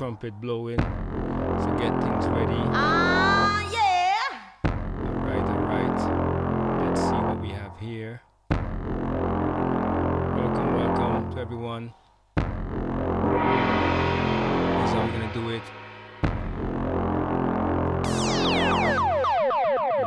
trumpet blowing. So get things ready. Yeah. Alright. Let's see what we have here. Welcome to everyone. Here's how we're gonna do it.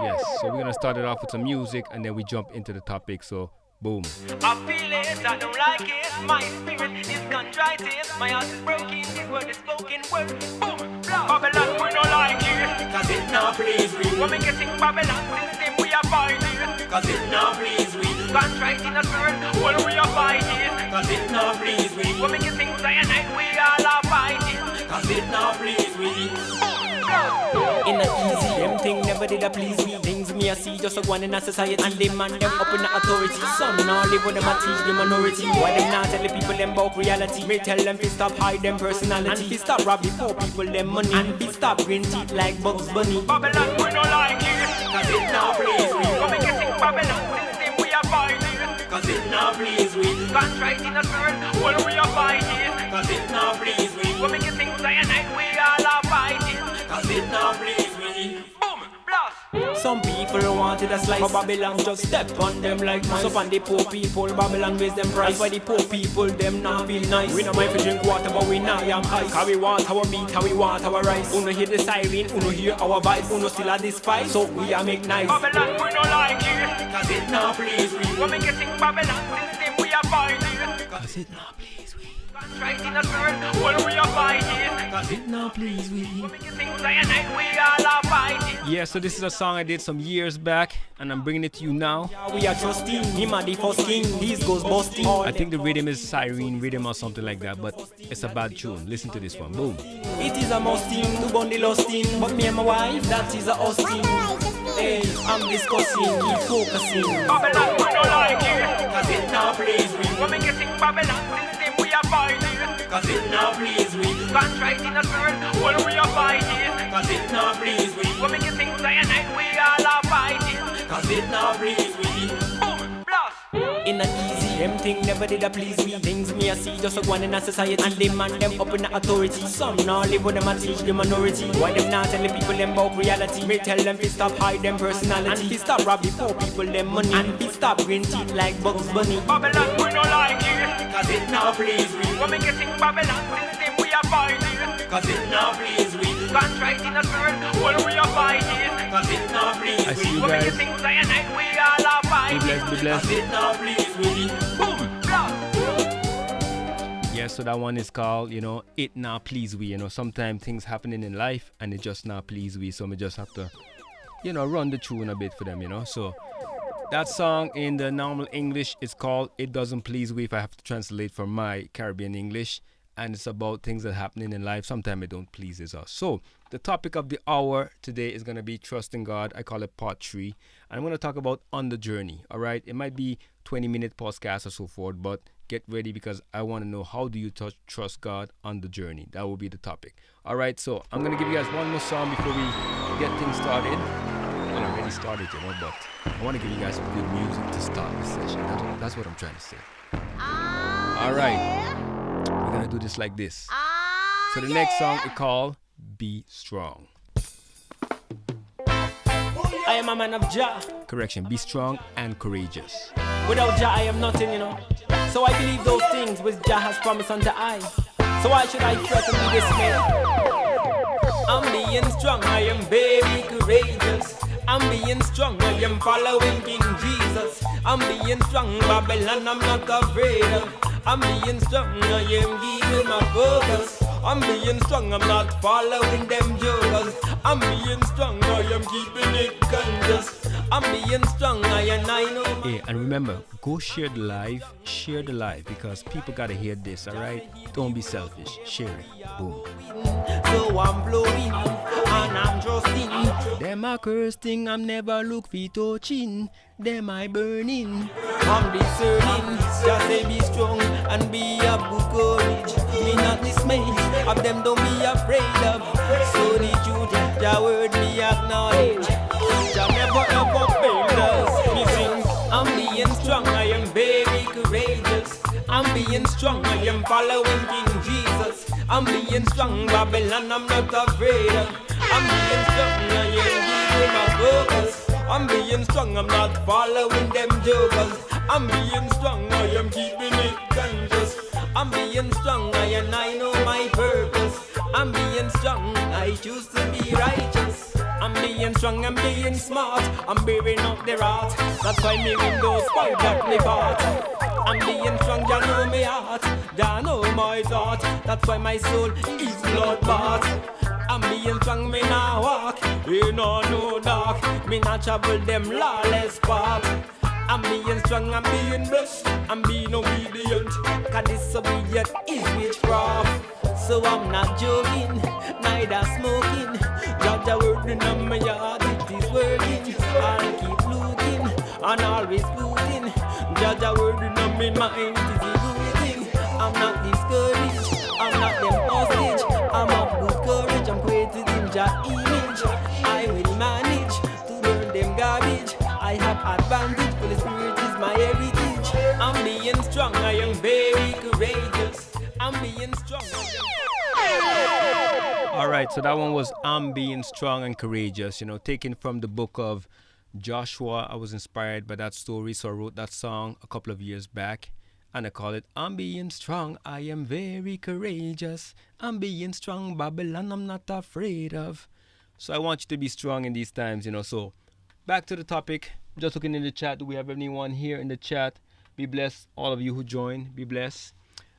Yes, so we're gonna start it off with some music and then we jump into the topic. So boom. I feel it, I don't like it. My spirit is contrite. My heart is broken, this word is spoken word. Boom, Babylon, we don't like it. Cause it now please we. When we getting Babylon system, we are fighting. Cause it now please we. Contrite in the spirit, well we are fighting. Cause it now please we. When we getting cyanide, we all are fighting. Cause it now please we. In a easy, them thing never did a please me. Things me I see just a one in a society. And them man them up in the authority. Some now live with them a teach the minority. Why them not tell the people them about reality? Me tell them fi stop hide them personality. And fi stop rob the poor people them money. And fi stop green teeth like Bugs Bunny. Babylon we don't like it. Cause it now please we. When we getting Babylon system we are fighting. Cause it now please we. Contrite in the spirit, well we are fighting. Cause it now please we. When we getting cyanide we all are fighting. Cause it now please me. Boom, blast. Some people wanted a slice, but Babylon just step on them like mice. So on the poor people, Babylon raise them price. Why the poor people, them not feel nice. We no mind for drink water, but we not yam ice. How we want our meat, how we want our rice. Uno hear the siren, uno hear our vibe. Uno still a despise, so we a make nice. Babylon, we don't like it. Cause it now please we. When we getting Babylon system, we are fighting. Cause it now please we. Right in the spirit, well we are fighting. Cause it now please we. When we getting cyanide, we all are fighting. Yeah, so this is a song I did some years back and I'm bringing it to you now. We are trusting him at the first king. These goes busting. I think the rhythm is siren rhythm or something like that, but it's a bad tune. Listen to this one. Boom. It is a must team to bond the lost team. But me and my wife, that is a us team. Hey, I'm discussing, keep focusing. Babylon, we don't like it. Cause it now please we. When we getting Babylon system, we are fighting. Cause it now please we. Contrite in the spirit, well we are fighting. Cause it now please we. When we getting cyanide, we all are fighting. Cause it now please we. Boom, blast. In a easy, them thing never did a please me. Things me I see just a one in a society. And them man them up in the authority. Some now live with them and teach the minority. Why them not tell the people them about reality? Me tell them fi stop hide them personality. And fi stop rob the poor people them money. And fi stop green teeth like Bugs Bunny. Babylon we don't like it. Cause it now please we. When we getting Babylon system we are fighting. Cause it now please we. Contrite in the spirit, well we are fighting. Cause it now please we. I see you when guys. we getting cyanide we all are fighting. Be blessed, be blessed. Cause it now please we. Boom, blast. Yeah, so that one is called, It Now Please We. Sometimes things happening in life and it just not please we. So we just have to, run the tune a bit for them, So that song in the normal English is called It Doesn't Please We, if I have to translate from my Caribbean English. And it's about things that are happening in life. Sometimes it don't please us. So the topic of the hour today is going to be trusting God. I call it part 3. And I'm going to talk about on the journey. All right. It might be 20-minute podcast or so forth, but get ready because I want to know how do you trust God on the journey. That will be the topic. All right. So I'm going to give you guys one more song before we get things started. Well, I already started, but I want to give you guys some good music to start this session. That's what I'm trying to say. All right. Yeah. We're going to do this like this. So the next song is called Be Strong. I am a man of Jah. Correction, be strong and courageous. Without Jah I am nothing, So I believe those things which Jah has promised unto I. So why should I fret and be dismayed? I'm being strong, I am very courageous. I'm being strong, I am following King Jesus. I'm being strong, Babylon, I'm not afraid of. I'm being strong, I am keeping my focus. I'm being strong, I'm not following them jokers. I'm being strong, I am keeping it conscious. I'm being strong, I know. Hey, and remember, go share the live because people gotta hear this, alright? Don't be selfish, share it. Boom. So I'm blowing and I'm trusting. Them a cursing, I'm never look for touching. Them I burning. I'm discerning, just say be strong and be of good courage. Be not dismayed, of them don't be afraid of. So the truth, your word me acknowledge. Jah never ever failed us. Me sing, I'm being strong, I am very courageous. I'm being strong, I am following King Jesus. I'm I'm being strong, Babylon, I'm not afraid. I'm being strong, I ain't giving my focus. I'm being strong, I'm not following them jokers. I'm being strong, I am keeping it conscious. I'm being strong, and I know my purpose. I'm being strong, I choose to be righteous. I'm being strong, I'm being smart. I'm bearing up the rat. That's why me windows spoiled at me part. I'm being strong, ya know me heart. Ya know my thought. That's why my soul is bloodbath. I'm being strong, me nah walk in no dark. Me nah travel them lawless path. I'm being strong, I'm being blessed, I'm being obedient. Cause disobedient is witchcraft. So I'm not joking, neither smoking. Judge a word in my yard, it is working. I'll keep looking and always looking. Judge a word in my mind, it is a good thing. I'm not discouraged, I'm not them hostage. I'm of good courage, I'm created in Jah image. I will manage to burn them garbage. I have advantage, Holy Spirit is my heritage. I'm being strong, I am very courageous. I'm being strong. Alright, so that one was I'm Being Strong and Courageous, taken from the book of Joshua. I was inspired by that story, so I wrote that song a couple of years back. And I call it I'm Being Strong, I am very courageous. I'm being strong, Babylon, I'm not afraid of. So I want you to be strong in these times, so back to the topic. Just looking in the chat. Do we have anyone here in the chat? Be blessed, all of you who joined. Be blessed.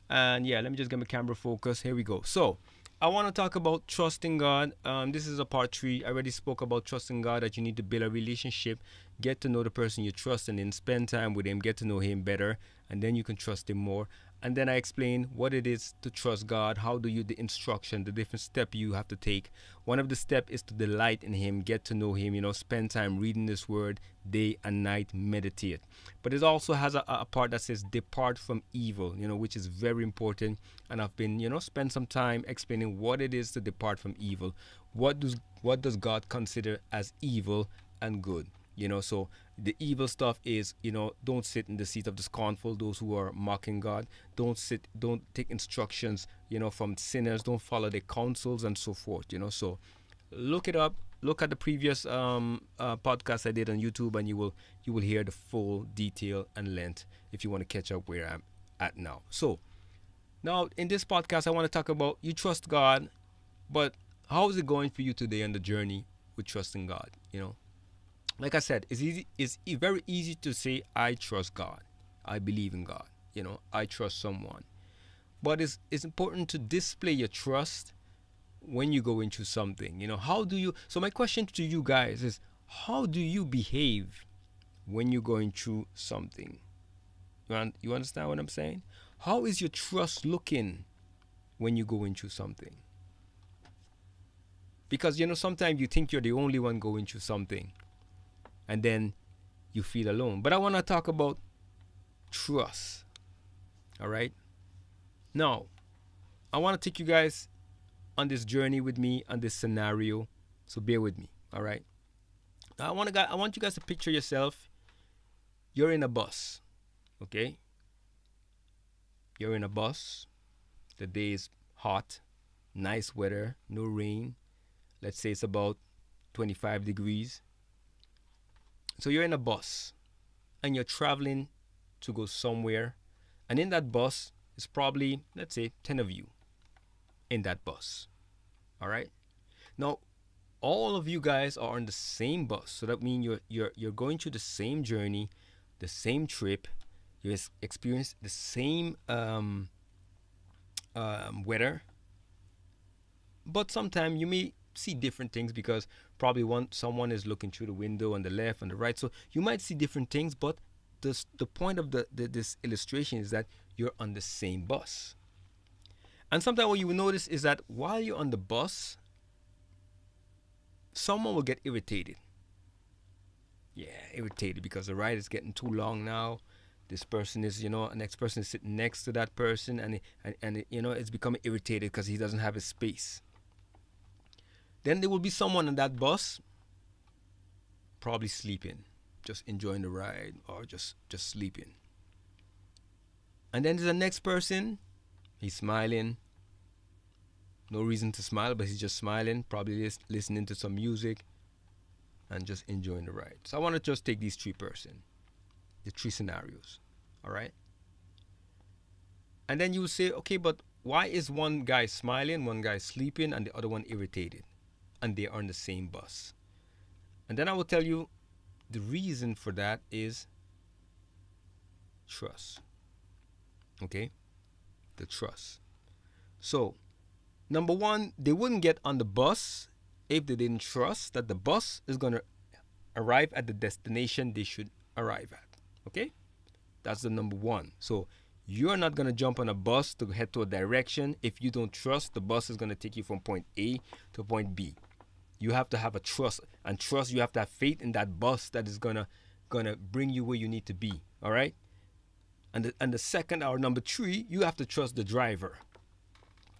And yeah, let me just get my camera focused. Here we go. So I want to talk about trusting God. This is a part 3. I already spoke about trusting God, that you need to build a relationship, get to know the person you trust, and then spend time with him, get to know him better, and then you can trust him more. And then I explain what it is to trust God. How do you, the instruction, the different step you have to take. One of the steps is to delight in him, get to know him, spend time reading this word day and night, meditate. But it also has a part that says depart from evil, which is very important. And I've been, spend some time explaining what it is to depart from evil. What does God consider as evil and good? So the evil stuff is, don't sit in the seat of the scornful, those who are mocking God. Don't take instructions, from sinners. Don't follow their counsels and so forth, So look it up. Look at the previous podcast I did on YouTube, and you will hear the full detail and length if you want to catch up where I'm at now. So now in this podcast, I want to talk about you trust God, but how is it going for you today on the journey with trusting God? Like I said, it's very easy to say, I trust God. I believe in God. I trust someone. But it's important to display your trust when you go into something. How do you... So my question to you guys is, how do you behave when you're going through something? You understand what I'm saying? How is your trust looking when you go into something? Because, sometimes you think you're the only one going through something, and then you feel alone. But I want to talk about trust. All right? Now, I want to take you guys on this journey with me, on this scenario. So bear with me. All right? Now, I want you guys to picture yourself. You're in a bus. Okay? You're in a bus. The day is hot. Nice weather. No rain. Let's say it's about 25 degrees. So you're in a bus and you're traveling to go somewhere, and in that bus is probably, let's say, 10 of you in that bus. All right. Now, all of you guys are on the same bus, so that means you're going through the same journey, the same trip. You experience the same weather, but sometimes you may see different things, because probably someone is looking through the window on the left and the right, so you might see different things. But the point of this illustration is that you're on the same bus. And sometimes what you will notice is that while you're on the bus, someone will get irritated. Irritated because the ride is getting too long now. This person is, next person is sitting next to that person, and it's becoming irritated because he doesn't have his space. Then there will be someone on that bus probably sleeping, just enjoying the ride, or just sleeping. And then there's the next person, he's smiling, No reason to smile, but he's just smiling, probably listening to some music and just enjoying the ride. So I want to just take these the three scenarios. All right. And then you will say, okay, but why is one guy smiling, one guy sleeping, and the other one irritated? And they are on the same bus. And then I will tell you the reason for that is trust. Okay? The trust. So, number one, they wouldn't get on the bus if they didn't trust that the bus is going to arrive at the destination they should arrive at. Okay? That's the number one. So, you're not going to jump on a bus to head to a direction if you don't trust the bus is going to take you from point A to point B. You have to have a trust, and trust, you have to have faith in that bus that is gonna bring you where you need to be. All right. And the second, or number three, you have to trust the driver.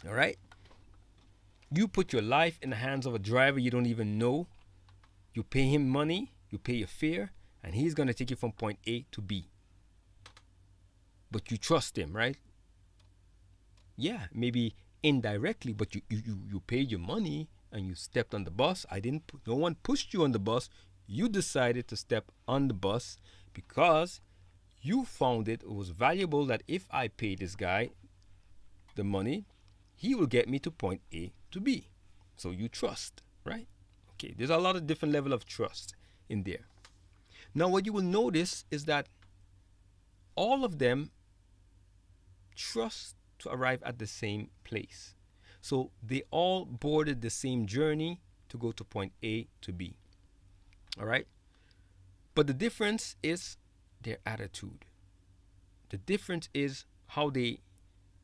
All right. You put your life in the hands of a driver you don't even know. You pay him money, you pay your fare, and he's gonna take you from point A to B. But you trust him, right? Yeah, maybe indirectly, but you paid your money and you stepped on the bus. No one pushed you on the bus. You decided to step on the bus because you found it was valuable that if I pay this guy the money, he will get me to point A to B. So you trust, right? Okay, there's a lot of different level of trust in there. Now what you will notice is that all of them trust to arrive at the same place. So they all boarded the same journey to go to point A to B. All right? But the difference is their attitude. The difference is how they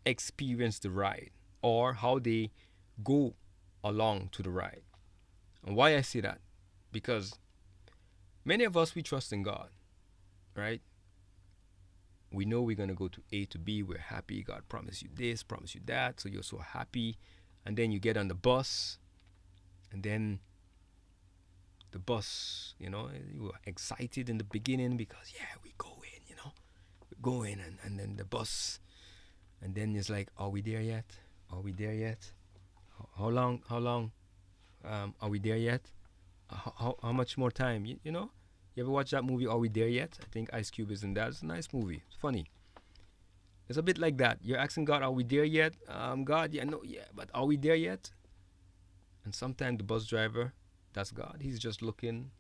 experience the ride or how they go along to the ride. And why I say that? Because many of us, we trust in God, right? We know we're going to go to A to B. We're happy. God promised you this, promised you that. So you're so happy. And then you get on the bus. And then the bus, you were excited in the beginning because, yeah, we go in, we're going. And then the bus. And then it's like, are we there yet? Are we there yet? How long? Are we there yet? How much more time? You ever watch that movie, Are We There Yet? I think Ice Cube is in that. It's a nice movie. It's funny. It's a bit like that. You're asking God, are we there yet? God, but are we there yet? And sometimes the bus driver, that's God. He's just looking.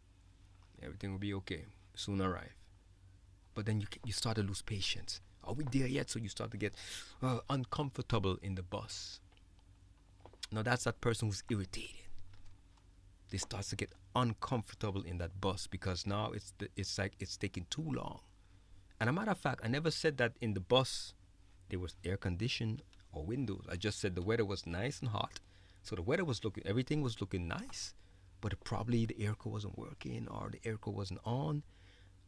Everything will be okay. Soon arrive. But then you start to lose patience. Are we there yet? So you start to get uncomfortable in the bus. Now that's that person who's irritated. They start to get uncomfortable in that bus because now it's like it's taking too long. And a matter of fact, I never said that in the bus there was air conditioning or windows. I just said the weather was nice and hot. So the weather was everything was looking nice, but probably the airco wasn't working or the airco wasn't on.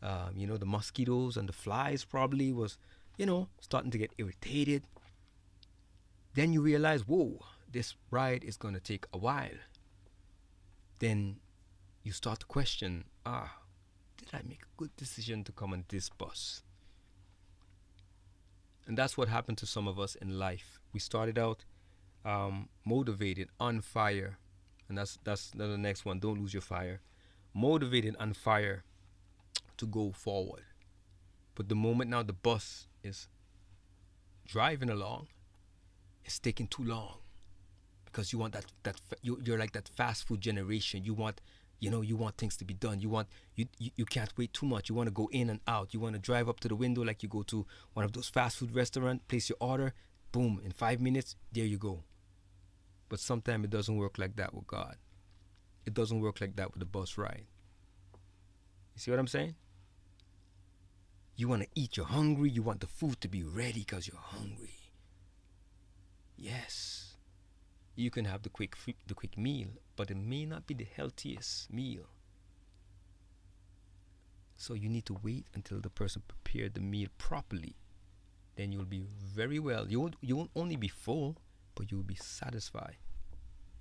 The mosquitoes and the flies probably was, starting to get irritated. Then you realize, whoa, this ride is going to take a while. Then you start to question, did I make a good decision to come on this bus? And that's what happened to some of us in life. We started out motivated, on fire. And that's the next one. Don't lose your fire. Motivated, on fire to go forward. But the moment now the bus is driving along, it's taking too long. Because you want you're like that fast food generation. You want things to be done. You can't wait too much. You want to go in and out. You want to drive up to the window like you go to one of those fast food restaurants, place your order, boom, in 5 minutes, there you go. But sometimes it doesn't work like that with God. It doesn't work like that with the bus ride. You see what I'm saying? You want to eat, you're hungry. You want the food to be ready because you're hungry. Yes. You can have the quick meal, but it may not be the healthiest meal. So you need to wait until the person prepared the meal properly. Then you'll be very well. You won't only be full, but you'll be satisfied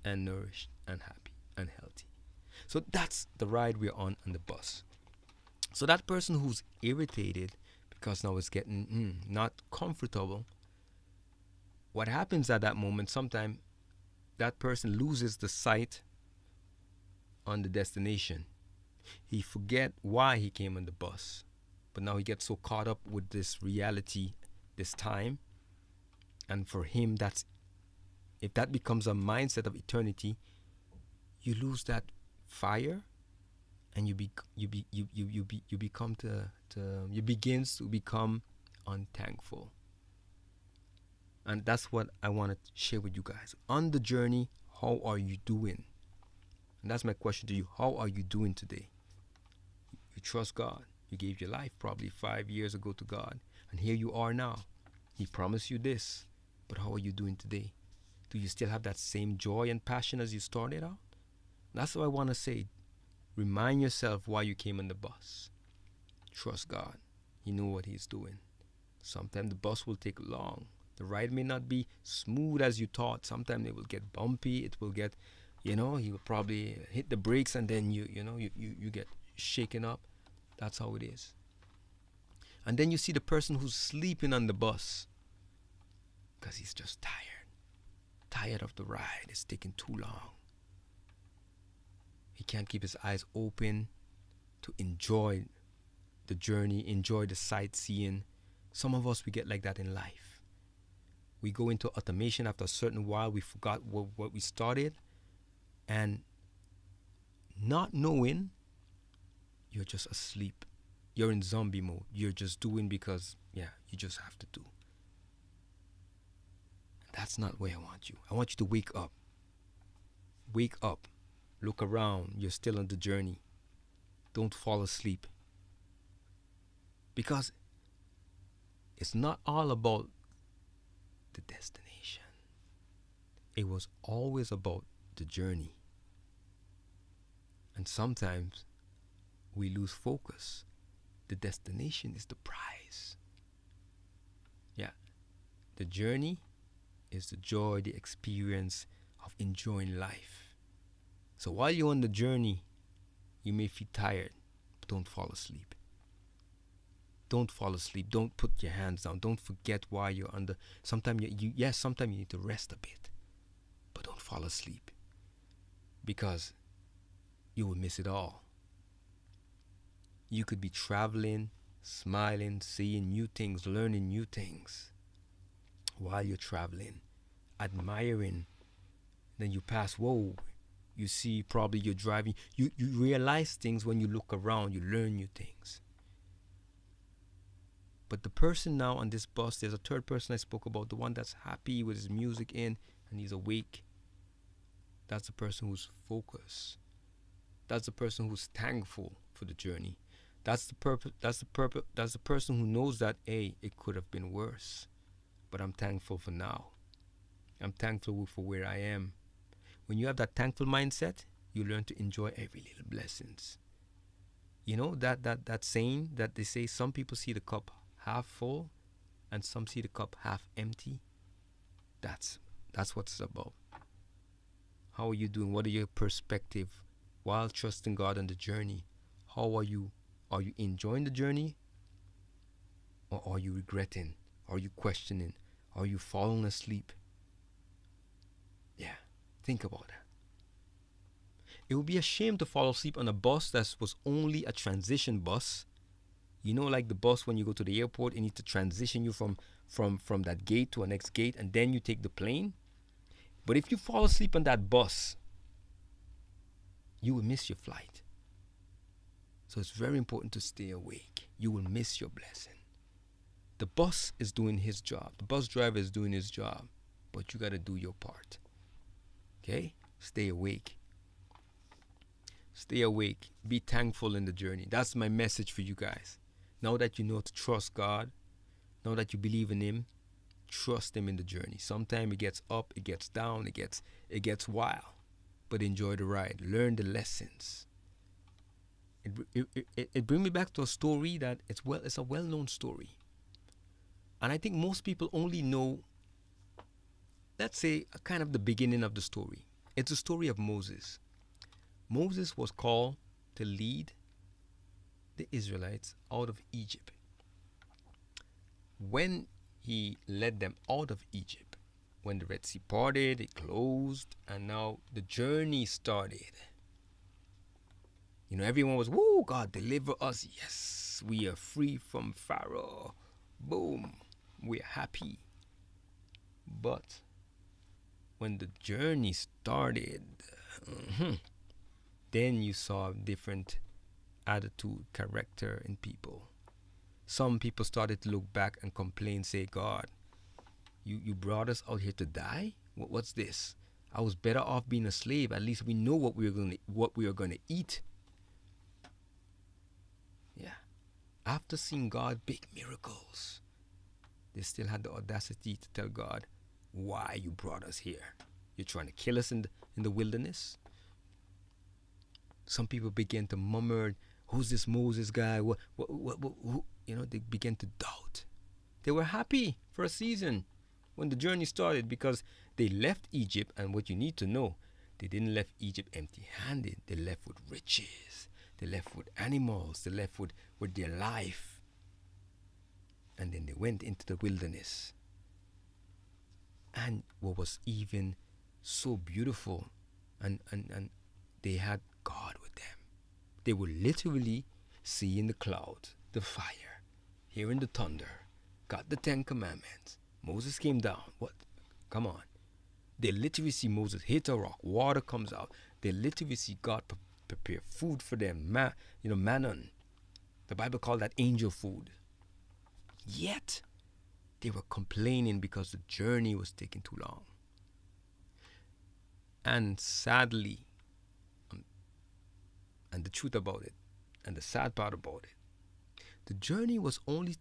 and nourished and happy and healthy. So that's the ride we're on the bus. So that person who's irritated because now it's getting not comfortable, what happens at that moment, sometimes that person loses the sight on the destination. He forget why he came on the bus, but now he gets so caught up with this reality, this time, and for him, that's if that becomes a mindset of eternity, you lose that fire, and you become you begins to become unthankful. And that's what I want to share with you guys. On the journey, how are you doing? And that's my question to you. How are you doing today? You trust God. You gave your life probably 5 years ago to God. And here you are now. He promised you this. But how are you doing today? Do you still have that same joy and passion as you started out? That's what I want to say. Remind yourself why you came on the bus. Trust God. He knows what He's doing. Sometimes the bus will take long. The ride may not be smooth as you thought. Sometimes it will get bumpy. It will get, you will probably hit the brakes, and then you get shaken up. That's how it is. And then you see the person who's sleeping on the bus because he's just tired of the ride. It's taking too long. He can't keep his eyes open to enjoy the journey, enjoy the sightseeing. Some of us, we get like that in life. We go into automation after a certain while. We forgot what we started, and not knowing, you're just asleep. You're in zombie mode. You're just doing because, you just have to do. That's not where I want you. I want you to wake up. Wake up. Look around. You're still on the journey. Don't fall asleep. Because it's not all about the destination. It was always about the journey. And sometimes we lose focus. The destination is the prize. Yeah. The journey is the joy, the experience of enjoying life. So while you're on the journey, you may feel tired, but don't fall asleep. Don't fall asleep. Don't put your hands down. Don't forget why you're under. Sometimes sometimes you need to rest a bit, but don't fall asleep, because you will miss it all. You could be traveling, smiling, seeing new things, learning new things while you're traveling, admiring. Then you pass, whoa, you see, probably you're driving. You realize things when you look around. You learn new things. But the person now on this bus, there's a third person I spoke about, the one that's happy with his music in and he's awake. That's the person who's focused. That's the person who's thankful for the journey. That's the person who knows that, hey, it could have been worse, but I'm thankful for now. I'm thankful for where I am. When you have that thankful mindset, you learn to enjoy every little blessings. You know that saying that they say, some people see the cup half full and some see the cup half empty. That's what it's about. How are you doing? What are your perspective while trusting God on the journey? How are you? Are you enjoying the journey? Or are you regretting? Are you questioning? Are you falling asleep? Yeah, think about that. It would be a shame to fall asleep on a bus that was only a transition bus. You know, like the bus when you go to the airport, it needs to transition you from that gate to a next gate, and then you take the plane. But if you fall asleep on that bus, you will miss your flight. So it's very important to stay awake. You will miss your blessing. The bus is doing his job. The bus driver is doing his job. But you got to do your part. Okay? Stay awake. Stay awake. Be thankful in the journey. That's my message for you guys. Now that you know to trust God, now that you believe in Him, trust Him in the journey. Sometimes it gets up, it gets down, it gets wild. But enjoy the ride. Learn the lessons. It brings me back to a story that it's a well-known story. And I think most people only know, let's say, a kind of the beginning of the story. It's the story of Moses. Moses was called to lead the Israelites out of Egypt. When he led them out of Egypt, When the Red Sea parted, it closed, and now the journey started. Everyone was, woo, God, deliver us. Yes, we are free from Pharaoh. Boom, we're happy. But when the journey started, then you saw a different attitude, character in people. Some people started to look back and complain, say, God, you brought us out here to die? What's this? I was better off being a slave. At least we know what we are going to eat. Yeah. After seeing God big miracles, they still had the audacity to tell God why you brought us here. You're trying to kill us in the wilderness. Some people began to murmur, who's this Moses guy? Who? They began to doubt. They were happy for a season when the journey started because they left Egypt, and what you need to know, they didn't left Egypt empty-handed. They left with riches. They left with animals. They left with their life. And then they went into the wilderness. And what was even so beautiful, and they had God with them. They were literally seeing the clouds, the fire, hearing the thunder, got the 10 Commandments. Moses came down. What? Come on. They literally see Moses hit a rock. Water comes out. They literally see God prepare food for them. Manna. The Bible called that angel food. Yet, they were complaining because the journey was taking too long. And sadly, and the truth about it, and the sad part about it, the journey was only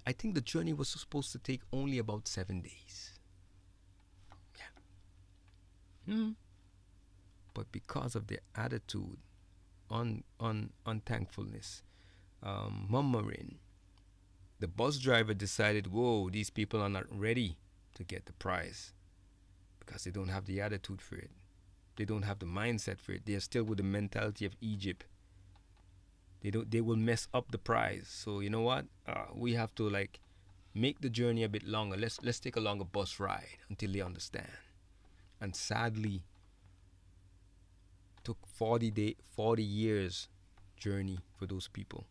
I think the journey was supposed to take only about 7 days. Yeah. But because of their attitude, unthankfulness, murmuring, the bus driver decided, whoa, these people are not ready to get the prize because they don't have the attitude for it. They don't have the mindset for it. They're still with the mentality of Egypt. They will mess up the prize. So you know what? We have to make the journey a bit longer. Let's take a longer bus ride until they understand. And sadly, took 40 years journey for those people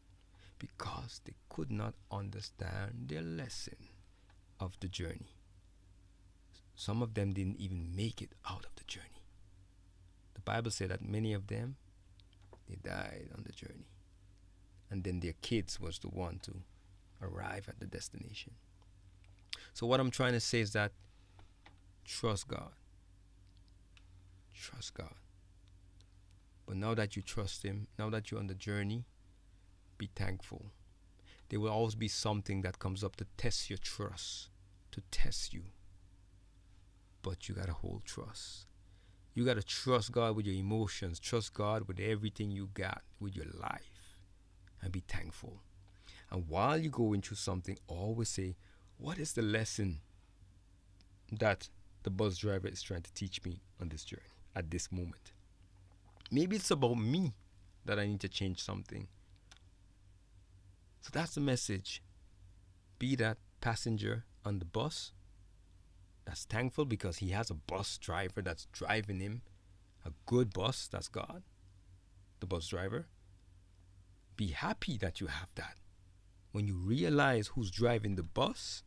because they could not understand their lesson of the journey. Some of them didn't even make it out of the journey. The Bible said that many of them, they died on the journey. And then their kids was the one to arrive at the destination. So what I'm trying to say is that trust God. Trust God. But now that you trust Him, now that you're on the journey, be thankful. There will always be something that comes up to test your trust, to test you. But you got to hold trust. You got to trust God with your emotions. Trust God with everything you got, with your life. And be thankful. And while you're going through something, always say, what is the lesson that the bus driver is trying to teach me on this journey at this moment? Maybe it's about me that I need to change something. So that's the message. Be that passenger on the bus that's thankful because he has a bus driver that's driving him. A good bus, that's God, the bus driver. Be happy that you have that. When you realize who's driving the bus,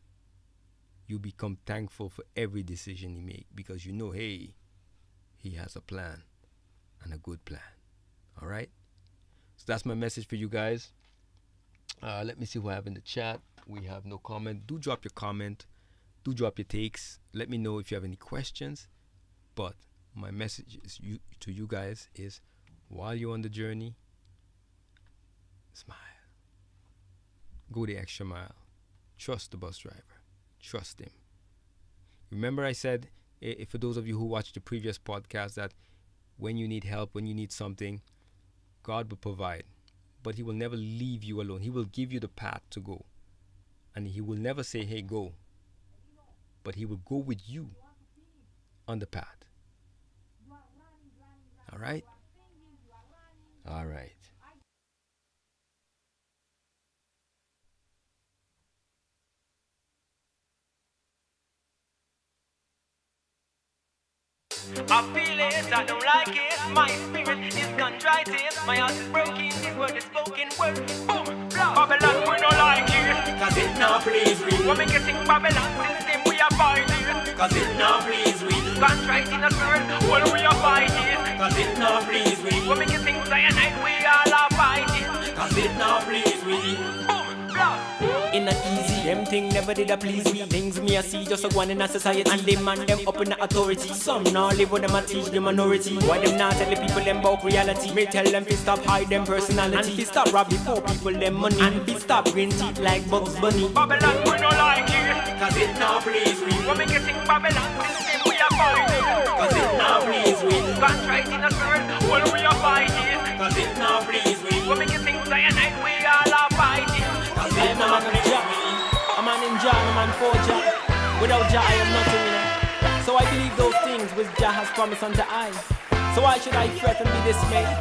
you become thankful for every decision he makes because you know, hey, he has a plan and a good plan. All right? So that's my message for you guys. Let me see what I have in the chat. We have no comment. Do drop your comment. Do drop your takes. Let me know if you have any questions. But my message to you guys is, while you're on the journey, smile. Go the extra mile. Trust the bus driver. Trust him. Remember I said, for those of you who watched the previous podcast, that when you need help, when you need something, God will provide. But He will never leave you alone. He will give you the path to go. And He will never say, hey, go. But He will go with you on the path. All right? All right. I feel it, I don't like it. My spirit is contrite. My heart is broken, this word is spoken word. Boom, blah. Babylon, we don't like it. Cause it now please we. When we getting Babylon system, we abide it. Cause it now please we. Contrite in the spirit, well we abide it. Cause it now please we. When we getting cyanide, we all abide it. Cause it now please we. Boom, blah. In a easy, them thing never did a please me. Things me I see just a one in a society, and them man them up in the authority. Some now live with them and teach the minority. Why them not tell the people them about reality? Me tell them to stop hide them personality, and to stop rob the poor people them money, and to stop green teeth like Bugs Bunny. Babylon we don't like it. Cause it now please we. When we getting Babylon system, we abide it. Cause it now please we. Contrite in the spirit, well we abide it. Cause it now please we. When we getting cyanide, we all abide it. I am a man of Jah, a man in Jah, a man for Jah. Without Jah I am nothing, you know. So I believe those things which Jah has promised unto I. So why should I fret and be dismayed?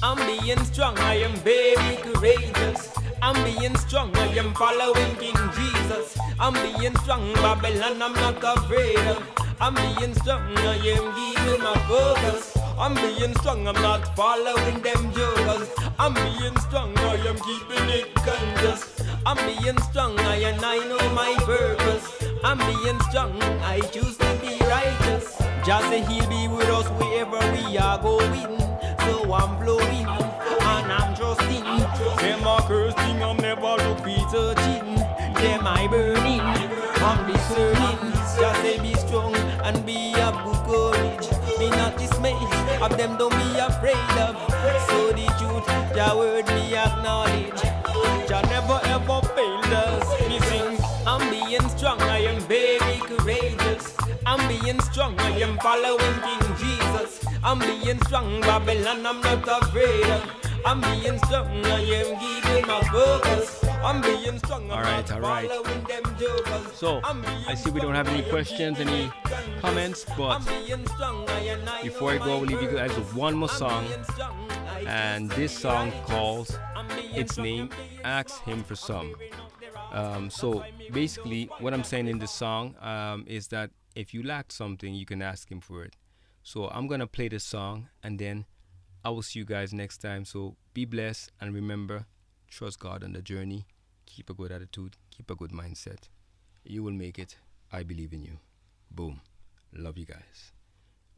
I'm being strong, I am very courageous. I'm being strong, I am following King Jesus. I'm being strong, Babylon, I'm not afraid of. I'm being strong, I am keeping my focus. I'm being strong, I'm not following them jokers. I'm being strong, I am keeping it conscious. I'm being strong, I know my purpose. I'm being strong, I choose to be righteous. Just say he'll be with us wherever we are going. So I'm flowing, and I'm trusting. Them are cursing, I'm never look researching. Them I burning, I'm discerning. Just say be strong and be of good courage. Be not dismayed, of them don't be afraid of. So the truth, the word me acknowledge. Jah never ever failed us. Me sing, I'm being strong, I am very courageous. I'm being strong, I am following King Jesus. I'm being strong, Babylon, I'm not afraid of. I'm being strong, I am keeping my focus. I'm being strong, I'm not following them jokers. So, I see we don't have any questions, any comments, but before I go, I'll leave you guys with one more song. And this song calls its name, Ask Him for Some. So, basically, what I'm saying in this song is that if you lack something, you can ask Him for it. So, I'm going to play this song, and then I will see you guys next time. So, be blessed, and remember, trust God on the journey. Keep a good attitude. Keep a good mindset. You will make it. I believe in you. Boom. Love you guys.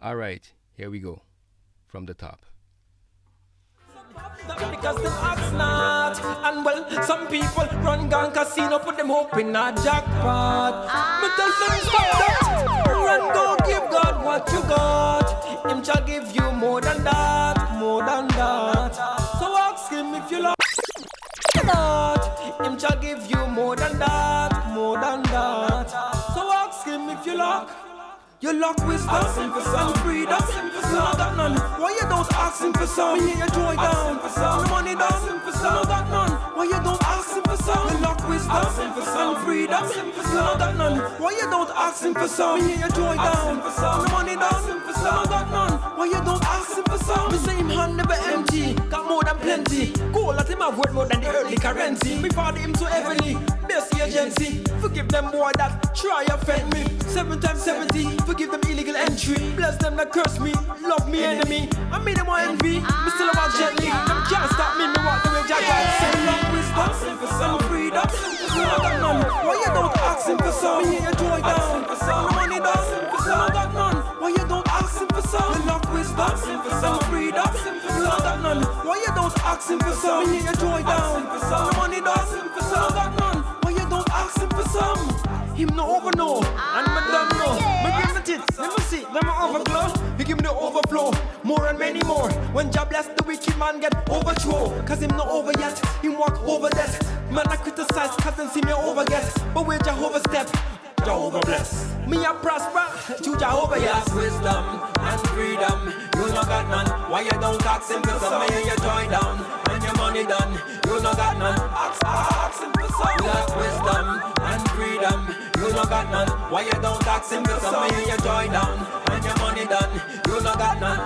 All right. Here we go. From the top. Because them ask not. And well, some people run gun casino, put them hope in a jackpot. But tell them stop that. Run, go give God what you got. Him shall give you more than that. More than that. So ask Him if you love not. Him shall give you more than that. More than that. So ask Him if you lack. You lack wisdom and freedom. You know that none. Why you don't ask Him for some? You hear your joy down. No money down. You know that none. Why you don't ask Him for some? You lack wisdom and freedom. You know that none. Why you don't ask Him for some? You hear your joy down. No money down. You know that none. Why you don't ask Him for some? Me say Him hand never empty. Got more than plenty. Gold at Him have worth more than the earthly currency. Me father Him so heavenly. Best agency. Forgive them boy that try offend me. 7 times 70. Forgive them illegal entry. Bless them that curse me. Love me enemy. I mean them want envy. Me still about gently. Them can't stop me. Me walk the way Jah God say. Love wisdom and freedom. You know that none. Why you don't ask Him for some? Me hear your joy down. No money down. You know that none. Why you don't ask Him for some? You love wisdom and freedom. You know that none. Why you don't ask Him for some? Me hear your joy down. No money down. You know that none. Why you don't ask Him for some? Him no over no, and me don't know. Me give me tits, let me see, let me overflow. He give me the overflow, more and many more. When Jah bless the wicked man get overthrow. Cause him no over yet, him walk over that. Man I criticize cause him see me over get. But where Jehovah step, Jehovah bless. Me a prosper, to Jehovah yes. Wisdom and freedom, you no got none. Why you don't ask Him for some? You your joy down, and your money done. You no got none. Ask Him for some. You got wisdom and freedom, you no got none. Why you don't ask Him for some? You your joy down, and your money done. You no got none.